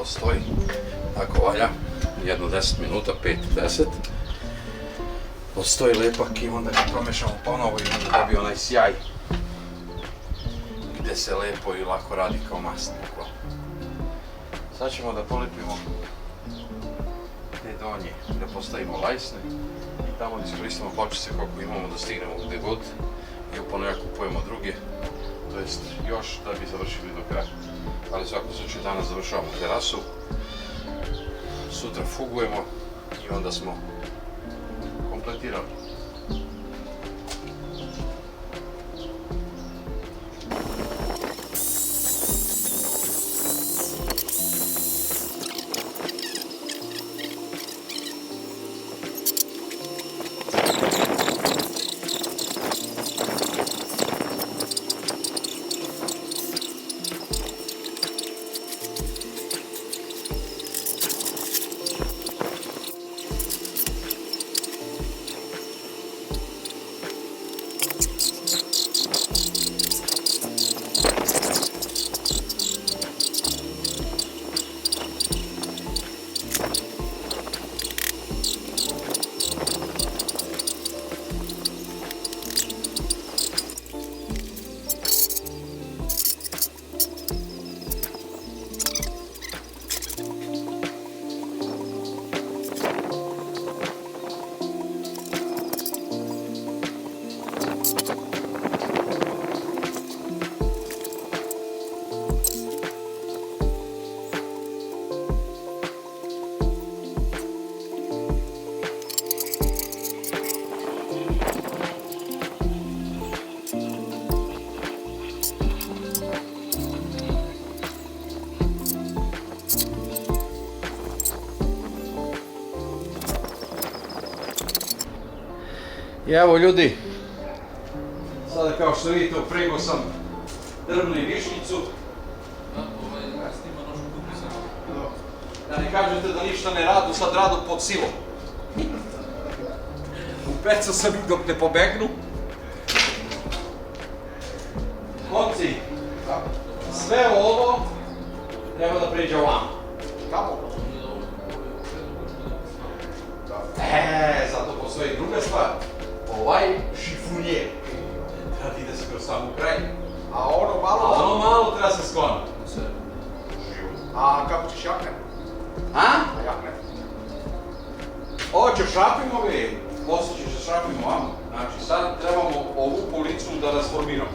malo stoji, tako valja, jedno 10 minuta, 5-10. Postoji lepak i onda ga promešamo ponovo i onda dobije onaj sjaj gdje se lepo i lako radi kao mast. Sad ćemo da polipimo te donje, da postavimo lajsne i tamo da iskoristimo pločice koliko imamo da stignemo gdje god i u ponedjeljak kupujemo druge, to jest još da bi završili do kraja. Ali u svakom slučaju danas završavamo terasu, sutra fugujemo i onda smo kompletirali. I evo ljudi, sada kao što vidite upregao sam drvnu i višnjicu. Da ne kažete da ništa ne radu, sad radu pod silom. Upecao sam ih dok ne pobegnu. Konci, sve ovo treba da priđe ovamo. Kako? Zato postoji druga stvar. Ovaj šifunijer treba da ide se kroz samu kraj. A ono malo treba se skloniti. A kako ćeš jakne? A? A jakne? Ovo će šrapimo ga, poslije ćeš da šrapimo vamo. Znači sad trebamo ovu policu da rasformiramo.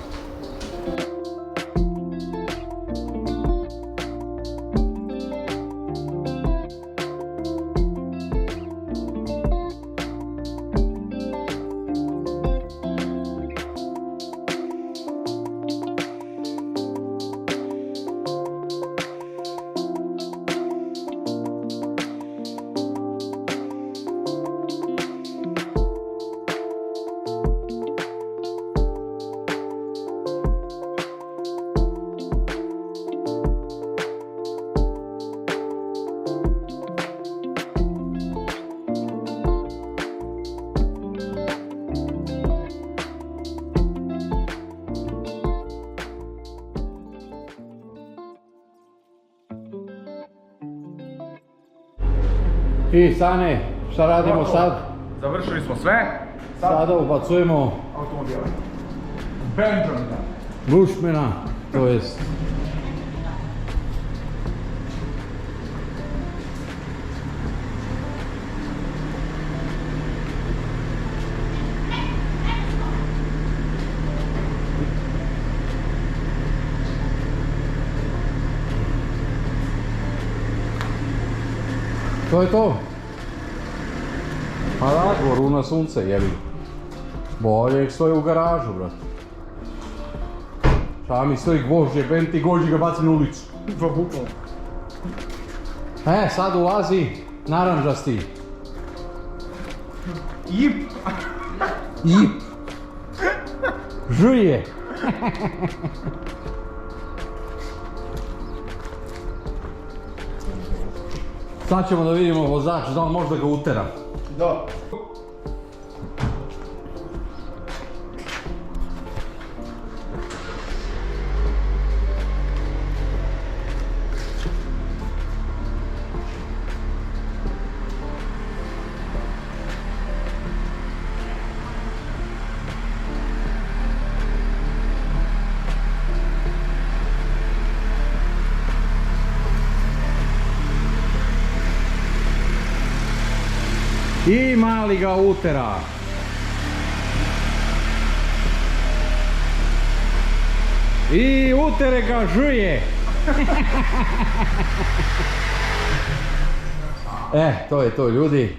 I Sane, šta radimo sad? Završili smo sve. Sada ubacujemo Automobile. Benjamina. Bushmana, to jest to je to. Pa da, goru na sunce, jebi. Bolje stoji u garažu, brate. Šta mi stoji gvožđ, jebem ti gvožđ i ga bacim na ulicu. Bukvalno. Sad ulazi naranđasti. Jip. Jip. Žuje. Sad ćemo da vidimo vozač, da on možda ga utera. Da. Ali ga utera. I utere ga žuje. To je to, ljudi.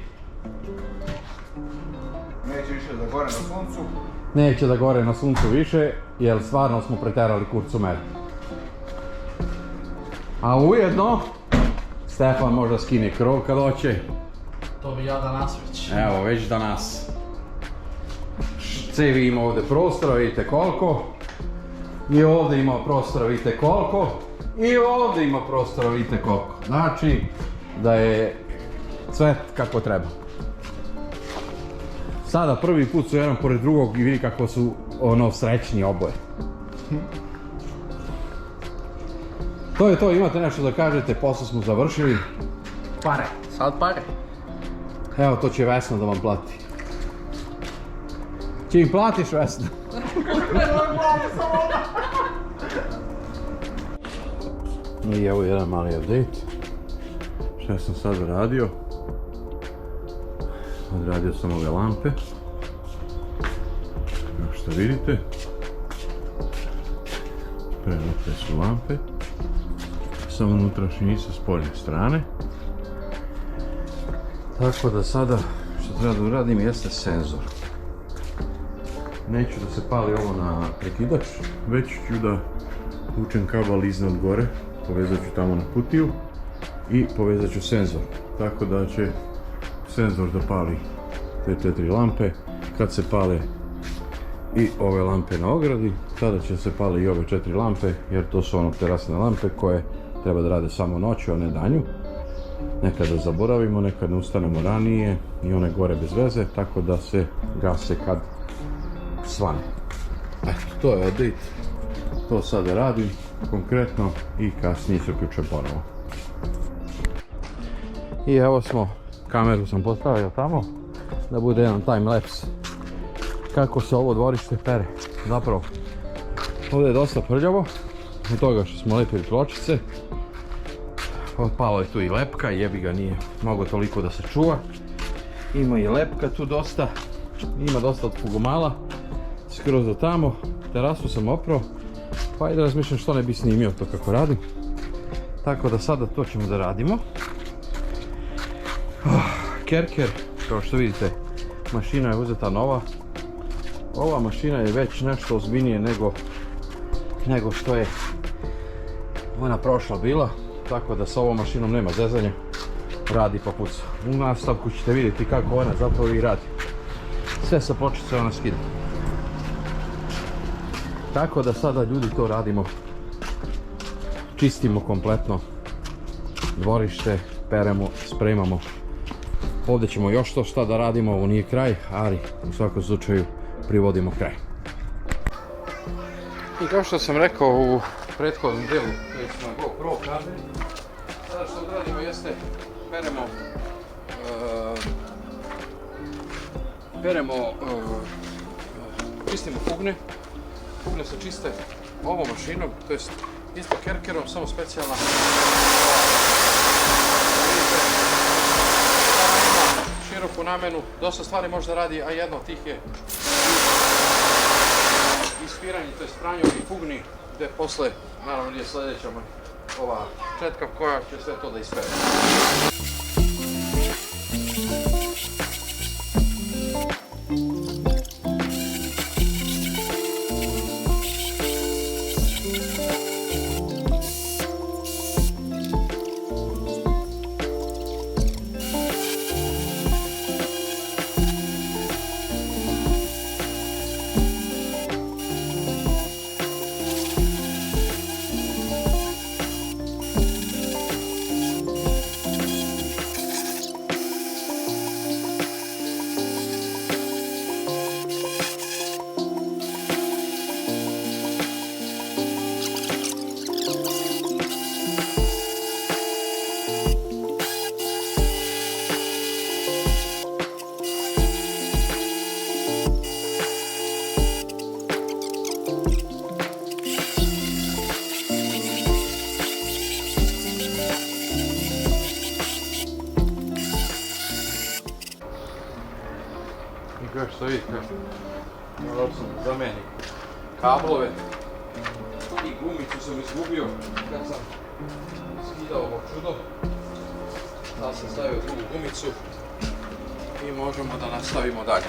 Neće više da gore na suncu. Neće da gore na suncu više, jer stvarno smo preterali kurcu med. A ujedno, Stefan možda skine krov kad hoće. To bi ja danas već. Evo, već danas. Cevi ima ovdje prostora, vidite koliko. I ovdje ima prostora, vidite koliko. I ovdje ima prostora, vidite koliko. Znači, da je sve kako treba. Sada prvi put su jedan pored drugog i vidi kako su srećni oboje. To je to, imate nešto da kažete, posao smo završili. Pare, sad pare. Evo, to će Vesna da vam plati. Čim platiš, Vesna? I evo jedan mali update. Šta sam sad radio? Odradio sam ove lampe. Kao što vidite. Prenute su lampe. Samo unutrašnji i sa spoljne strane. Tako da sada što treba da uradim jeste senzor. Neću da se pali ovo na prekidač, već ću da vučem kabel iznad gore, povezat ću tamo na kutiju i povezat ću senzor. Tako da će senzor da pali te 4 lampe. Kad se pale i ove lampe na ogradi, tada će se pali i ove 4 lampe, jer to su terasne lampe koje treba da rade samo noću, a ne danju. Nekada zaboravimo, nekada ustanemo ranije i one gore bez veze, tako da se gase kad svane. Eto, to je update. To sada radim konkretno i kasnije se uključujem ponovo. I evo smo, kameru sam postavio tamo da bude jedan time-lapse kako se ovo dvorište pere. Zapravo, ovdje je dosta prljavo od toga što smo lepili pločice. Otpalo je tu i lepka, jebi ga, nije moglo toliko da se čuva. Ima i lepka tu dosta, ima dosta od pugomala, skroz do tamo. Terasu sam oprao, pa i da razmišljam što ne bi snimio to kako radim. Tako da sada to ćemo da radimo. Kerker, kao što vidite, mašina je uzeta nova. Ova mašina je već nešto ozbiljnije nego što je ona prošla bila. Tako da s ovom mašinom nema zezanja, radi po pucu. U nastavku ćete vidjeti kako ona zapravo i radi. Sve sa pločice ona skida. Tako da sada, ljudi, to radimo. Čistimo kompletno dvorište, peremo, spremamo. Ovdje ćemo još to šta da radimo, ovo nije kraj, ali u svakom slučaju privodimo kraj. I kao što sam rekao u prethodnom delu koji smo na GoPro kameri, sada što odradimo jeste čistimo fugne. Fugne se čiste ovom mašinom, to jest isto kerkerom, samo specijalna. Vidite, ima široku namenu, dosta stvari može da radi, a jedno od tih je ispiranje, to jest pranje ovih fugni, gdje posle, naravno nije sljedeća ova četka koja će sve to da ispere. Morao sam da zamenim kablove i gumicu sam izgubio kad sam skidao ovo čudo. Sad sam stavio drugu gumicu i možemo da nastavimo dalje.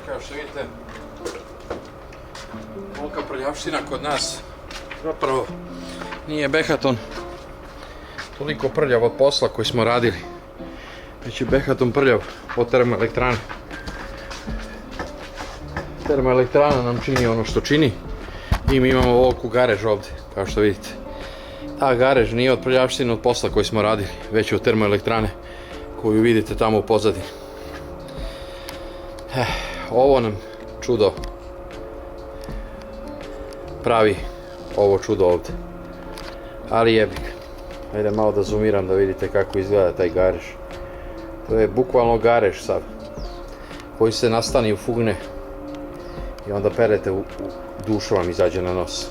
Kao što vidite, ovolika prljavština kod nas zapravo nije Behaton toliko prljav od posla koji smo radili, već je Behaton prljav od termoelektrane. Termoelektrana nam čini ono što čini i mi imamo ovoliku garež ovdje, kao što vidite. Ta garež nije od prljavštine od posla koji smo radili, već je od termoelektrane koju vidite tamo u pozadini. Ovo nam čudo pravi, ovo čudo ovdje, ali jebik. Ajde malo da zoomiram da vidite kako izgleda taj garež. To je bukvalno garež sad, koji se nastani u fugne i onda perete u dušu vam izađe na nos.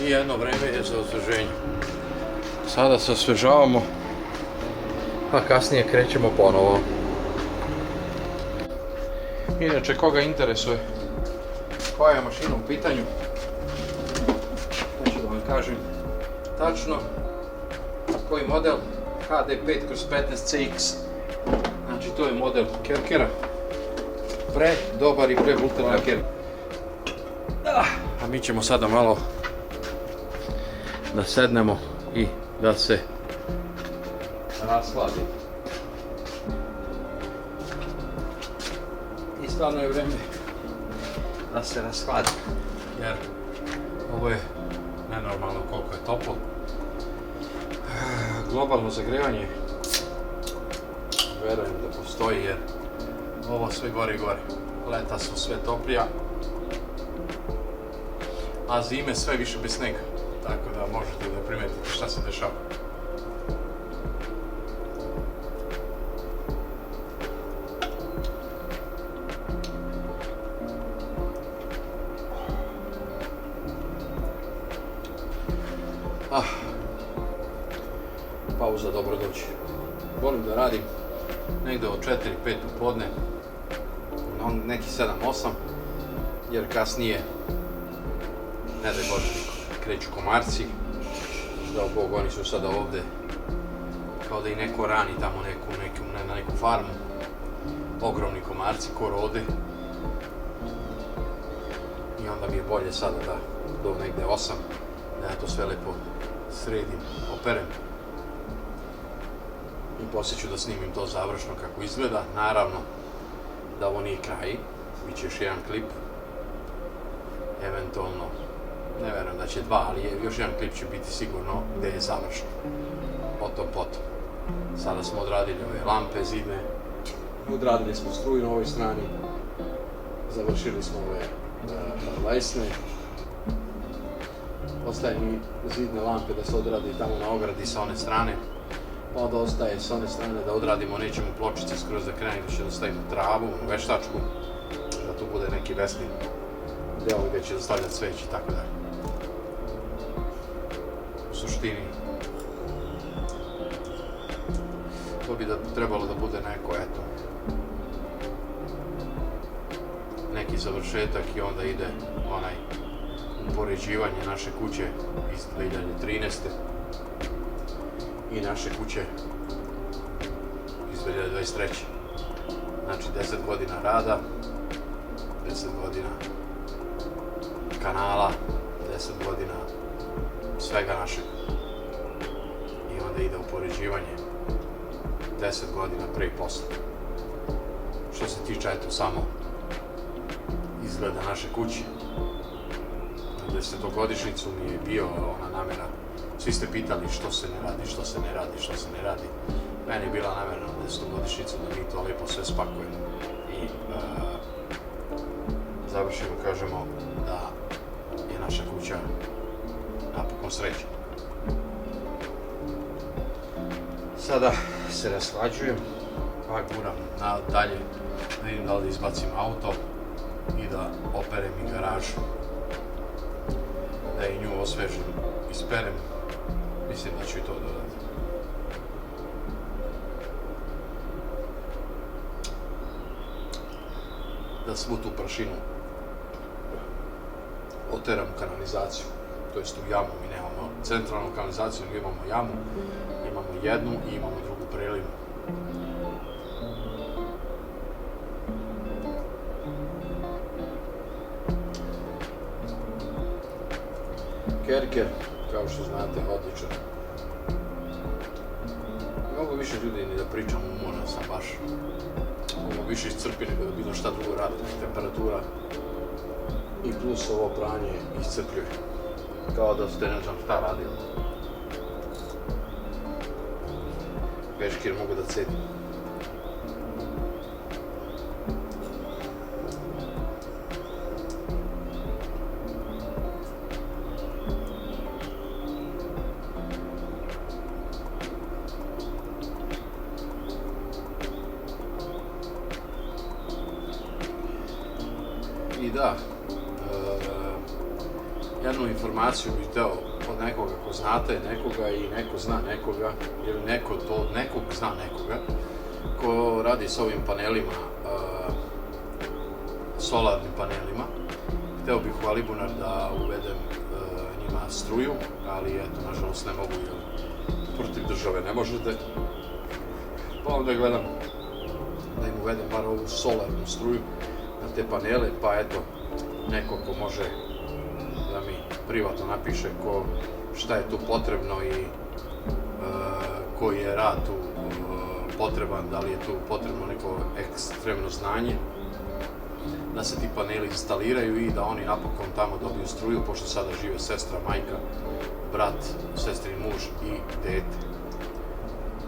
I jedno vreme je za osveženje. Sada se osvežavamo, a kasnije krećemo ponovo. Inače, koga interesuje koja je mašina u pitanju, neću da vam kažem tačno koji model, HD5/15CX. Znači, to je model Kerkera. Pre dobar i pre brutalni laker. A mi ćemo sada malo da sednemo i da se rashladi. I stvarno je vreme da se rashladi, jer ovo je nenormalno koliko je toplo. Globalno zagrevanje verujem da postoji, jer ovo sve gore i gore. Leta su sve toplija, a zime sve više bez snega. Tako da možete da primetite šta se dešava. Pauza dobro doći. Volim da radim negdje od 4-5 u podne, neki 7-8, jer kasnije, ne daj Bože, kreću komarci. Dao Bog, oni su sada ovdje kao da i neko rani tamo na neku farmu. Ogromni komarci ko rode. I onda mi je bolje sada da do negdje 8 da ja to sve lepo sredim, operem. I poslije ću da snimim to završno kako izgleda. Naravno da ovo nije kraj, bit će još jedan klip. Eventualno, ne verujem da će dva, ali još jedan klip će biti sigurno gde je završno. Potom potom. Sada smo odradili ove lampe zidne, odradili smo struju na ovoj strani, završili smo ove lajsne. Ostaje mi zidne lampe da se odradi tamo na ogradi sa one strane. Pa onda ostaje s one strane da odradimo, nećemo pločice skroz da krenemo, da će da stavimo travu, veštačku, da tu bude neki vesni deo gdje će da stavljati sveći i tako dalje. U suštini, to bi trebalo da bude neko, eto, neki završetak i onda ide onaj upoređivanje naše kuće iz 2013. i naše kuće iz 2023. Znači 10 godina rada, 10 godina kanala, 10 godina svega našeg. I onda ide upoređivanje 10 godina pre i posle. Što se tiče, eto, samo izgleda naše kuće. Na 10-godišnjicu mi je bio ona namera. Svi ste pitali što se ne radi, što se ne radi, što se ne radi. Meni je bila namera na 10-godišnjicu da mi to lepo sve spakujemo i završimo, kažemo da je naša kuća napokon sređena. Sada se raslađujem, pa guram dalje, da vidim da li izbacim auto i da operem i garažu, da i nju osvežim, isperem. Mislim da ću i to dodati. Da svu tu prašinu oteram u kanalizaciju, to jest u jamu. Mi nemamo centralnu kanalizaciju, nego imamo jamu, imamo jednu i imamo drugu prelivu. Kerker, kao što znate, odličan. Mnogo više ljudi ni da pričam, umoran sam baš. Mnogo više iscrpi nego da bilo šta drugo radi. Temperatura i plus ovo pranje iscrpljuje. Kao da ste ne znam šta radili. Peškir mogu da cedim. I da, jednu informaciju bih hteo od nekoga ko znate nekoga i neko zna nekoga, ili neko to od nekog zna nekoga, ko radi s ovim panelima, solarnim panelima. Hteo bih u Alibunar da uvedem njima struju, ali eto, nažalost ne mogu, jer protiv države ne možete. Pa onda gledam da im uvedem bar ovu solarnu struju na te panele, pa eto, neko ko može da mi privatno napiše šta je tu potrebno i koji je rad tu potreban, da li je tu potrebno neko ekstremno znanje, da se ti paneli instaliraju i da oni napokon tamo dobiju struju, pošto sada žive sestra, majka, brat, sestrin muž i dete.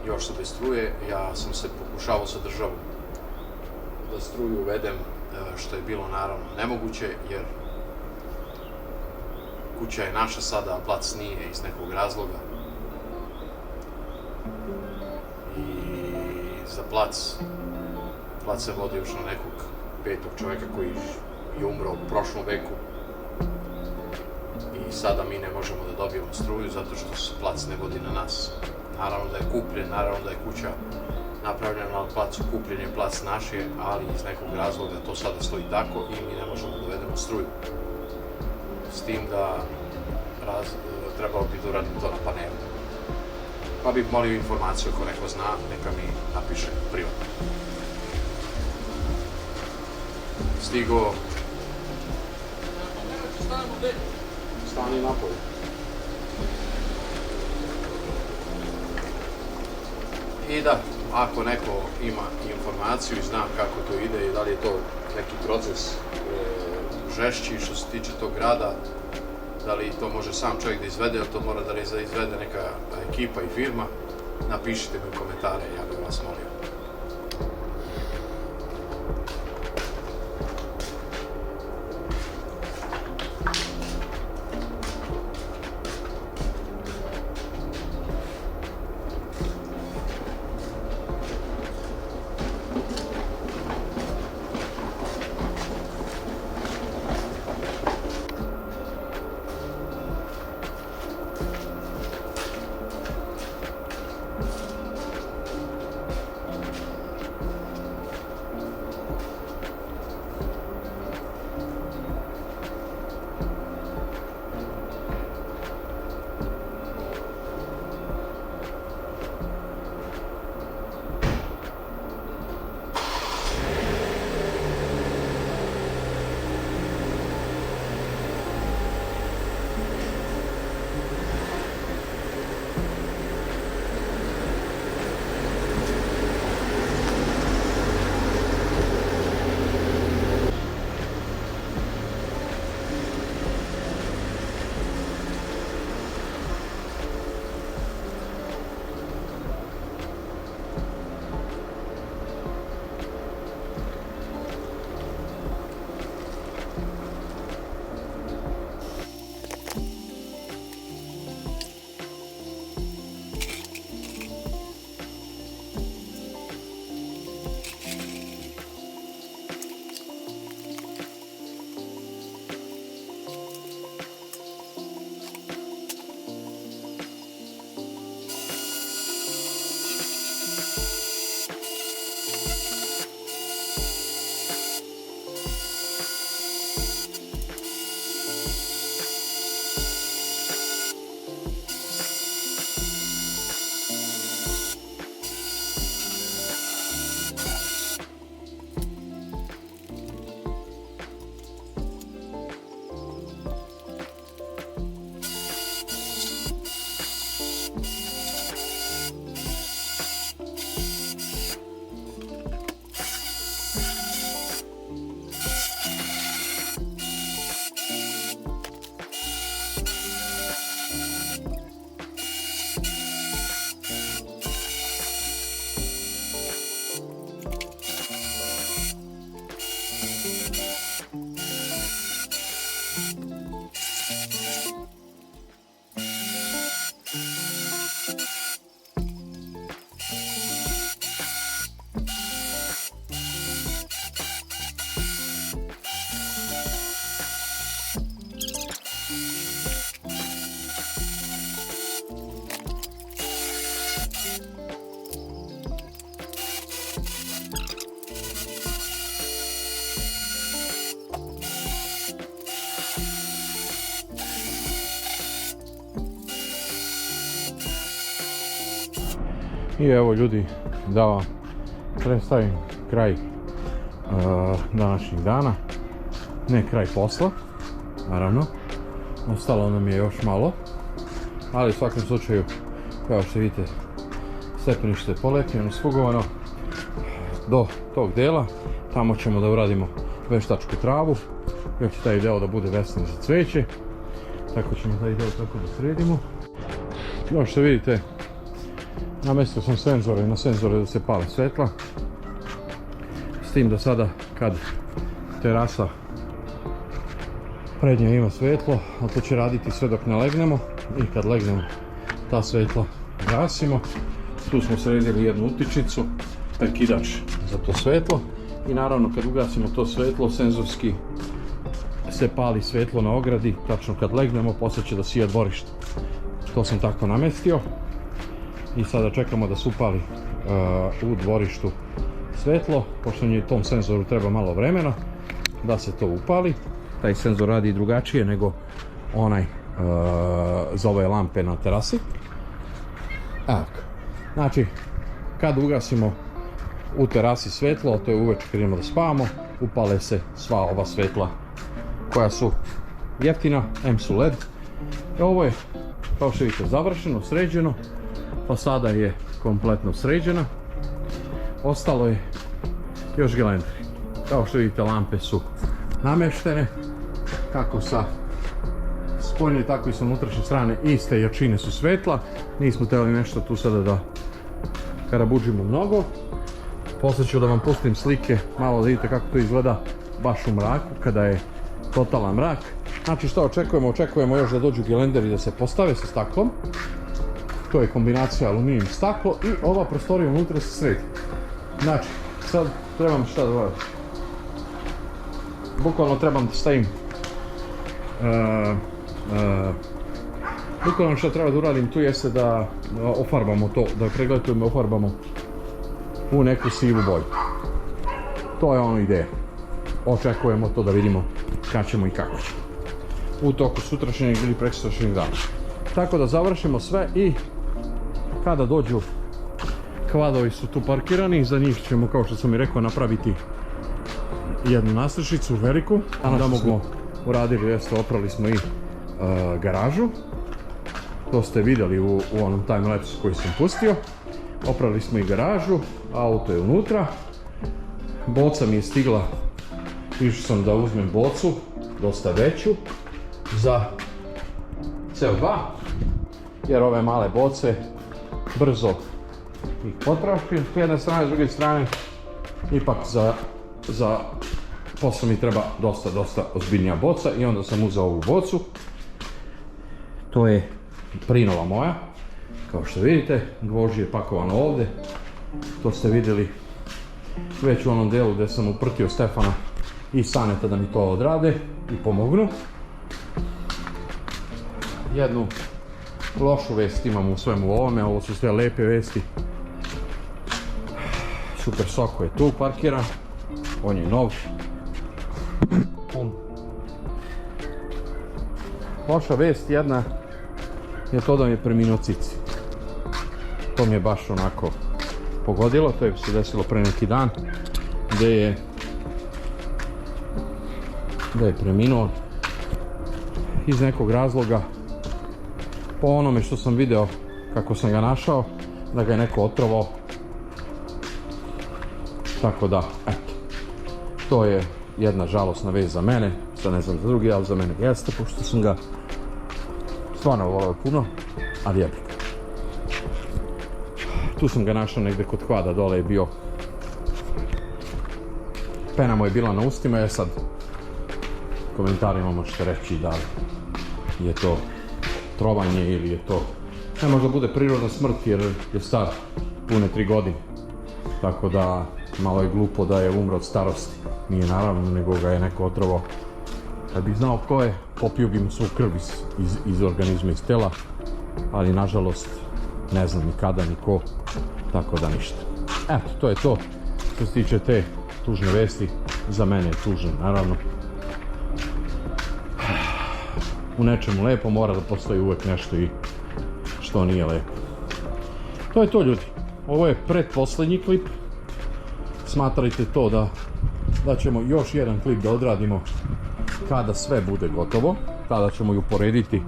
Još su bez struje, ja sam se pokušavao sa državom da struju uvedem, što je bilo naravno nemoguće, jer kuća je naša sada, a plac nije iz nekog razloga. I za plac se vodi još na nekog petog čoveka koji je umro u prošlom veku. I sada mi ne možemo da dobijemo struju zato što se plac ne vodi na nas. Naravno da je kupljen, naravno da je kuća napravljena na placu, kupljen je plac naš je, ali iz nekog razloga to sada stoji tako i mi ne možemo da dovedemo struju. S tim da trebalo bi da uradim to na panelu. Pa bih molio informaciju ako neko zna, neka mi napiše privatno. Stigo... Stani napolje. I da, ako neko ima informaciju i zna kako to ide i da li je to neki proces žešći što se tiče tog rada, da li to može sam čovjek da izvede ili to mora da izvede neka ekipa i firma, napišite mi u komentare, ja bih vas molio. I evo ljudi, da vam predstavim kraj današnjeg dana, ne kraj posla, naravno, ostalo nam je još malo, ali u svakom slučaju, kao što vidite, stepenište je polepljeno, sfugovano do tog dela, tamo ćemo da uradimo veštačku travu, još će taj deo da bude vesan za cveće, tako ćemo taj deo tako da sredimo. Kao što vidite, namestio sam senzore na senzore da se pale svetla, s tim da sada kad terasa prednja ima svetlo, ali to će raditi sve dok ne legnemo, i kad legnemo ta svetla gasimo. Tu smo sredili jednu utičnicu, prekidač za to svetlo, i naravno kad ugasimo to svetlo, senzorski se pali svetlo na ogradi, tačno kad legnemo poslije će da sija dvorište. To sam tako namestio i sada čekamo da se upali u dvorištu svetlo, pošto tom senzoru treba malo vremena da se to upali. Taj senzor radi drugačije nego onaj za ove lampe na terasi. Znači, kad ugasimo u terasi svetlo, to je uveče kad idemo da spavamo, upale se sva ova svetla koja su jeftina, su LED. Ovo je, kao što vidite, završeno, sređeno. Fasada je kompletno sređena. Ostalo je još gelenderi. Kao što vidite, lampe su namještene, kako sa spoljne, tako i sa unutrašnje strane. Iste jačine su svetla. Nismo trebali nešto tu sada da karabuđimo mnogo. Poslije ću da vam pustim slike, malo da vidite kako to izgleda baš u mraku, kada je totalan mrak. Znači što očekujemo? Očekujemo još da dođu gelenderi da se postave sa staklom. To je kombinacija aluminijum staklo i ova prostorija unutra se sredi. Znači, sad trebam šta da uradim. Bukvalno trebam da stavim bukvalno što treba da uradim tu jeste da ofarbamo to, da pregledujemo, ofarbamo u neku sivu boju. To je ono ideja. Očekujemo to da vidimo kad ćemo i kako ćemo. U toku sutrašnjeg ili preksutrašnjeg dana. Tako da završimo sve i kada dođu kvadovi su tu parkirani, za njih ćemo, kao što sam i rekao, napraviti jednu nastrešnicu veliku. Da mogu uradili, jeste, oprali smo i garažu. To ste vidjeli u onom timelapsu koji sam pustio. Oprali smo i garažu, auto je unutra. Boca mi je stigla, išao sam da uzmem bocu, dosta veću, za CO2, jer ove male boce brzo ih potrošim s jedne strane, s druge strane ipak za posao mi treba dosta ozbiljnija boca i onda sam uzeo ovu bocu. To je prinova moja, kao što vidite, gvožđe je pakovano ovdje. To ste vidjeli već u onom delu gdje sam uprtio Stefana i Saneta da mi to odrade i pomognu. Jednu lošu vest imam u svemu ovome, ovo su sve lepe vesti. Super Soko je tu parkiran, on je nov. Loša vest jedna je to da mi je preminuo Cici. To mi je baš onako pogodilo, to je se desilo pre neki dan, gdje je preminuo iz nekog razloga, po onome što sam video kako sam ga našao, da ga je neko otrovao. Tako da, eto, to je jedna žalosna vest za mene, sad ne znam za drugi, ali za mene jeste, pošto sam ga stvarno volio puno, ali jebik. Tu sam ga našao negdje kod Hvada, dole je bio, pena mu je bila na ustima, je sad komentarima možete reći da je to trovanje ili je to, ne možda bude prirodna smrt jer je star pune 3 godine, tako da malo je glupo da je umro od starosti, nije naravno, nego ga je neko otrovao. Kad bih znao ko je, popio bi mu svu krv iz organizma, iz tela, ali nažalost ne znam ni kada ni ko, tako da ništa. Eto, to je to što se tiče te tužne vesti, za mene je tužno naravno. U nečemu lepo mora da postoji uvek nešto i što nije lepo. To je to, ljudi, ovo je pretposljednji klip. Smatrajte to da ćemo još jedan klip da odradimo kada sve bude gotovo, kada ćemo i uporediti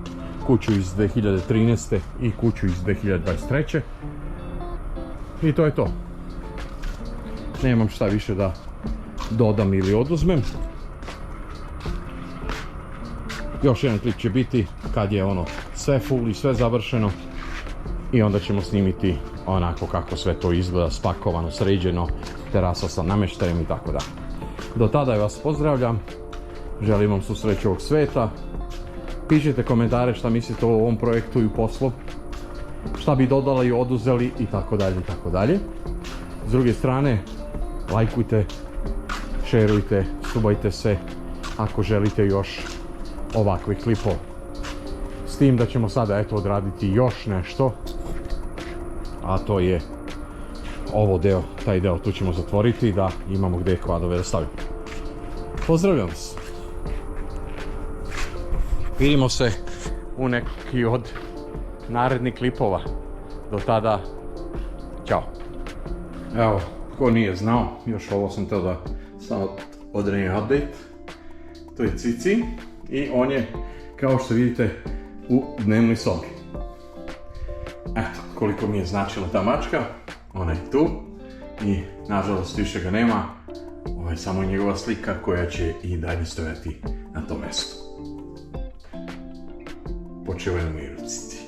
kuću iz 2013. i kuću iz 2023. I to je to. Nemam šta više da dodam ili oduzmem. Još jedan klip će biti kad je ono sve full i sve završeno i onda ćemo snimiti onako kako sve to izgleda, spakovano, sređeno, terasa sa namještajem i tako da. Do tada vas pozdravljam, želim vam svu sreću ovog sveta. Pišite komentare šta mislite o ovom projektu i poslu, šta bi dodali i oduzeli i tako dalje i tako dalje. S druge strane, lajkujte, šerujte, subajte se ako želite još ovakvih klipova. S tim da ćemo sada eto odraditi još nešto, a to je ovo deo, taj deo tu ćemo zatvoriti da imamo gdje kvadove da stavimo. Pozdravljam vas. Vidimo se u neki od narednih klipova. Do tada, ćao. Evo, ko nije znao, još ovo sam teo da samo odredim update. To je Cici i on je, kao što vidite, u dnevnoj sobi. Eto. koliko mi je značila ta mačka. Ona je tu i nažalost više ga nema. Ovo je samo njegova slika koja će i dalje stojati na tom mjestu. Počivaju mi rucici.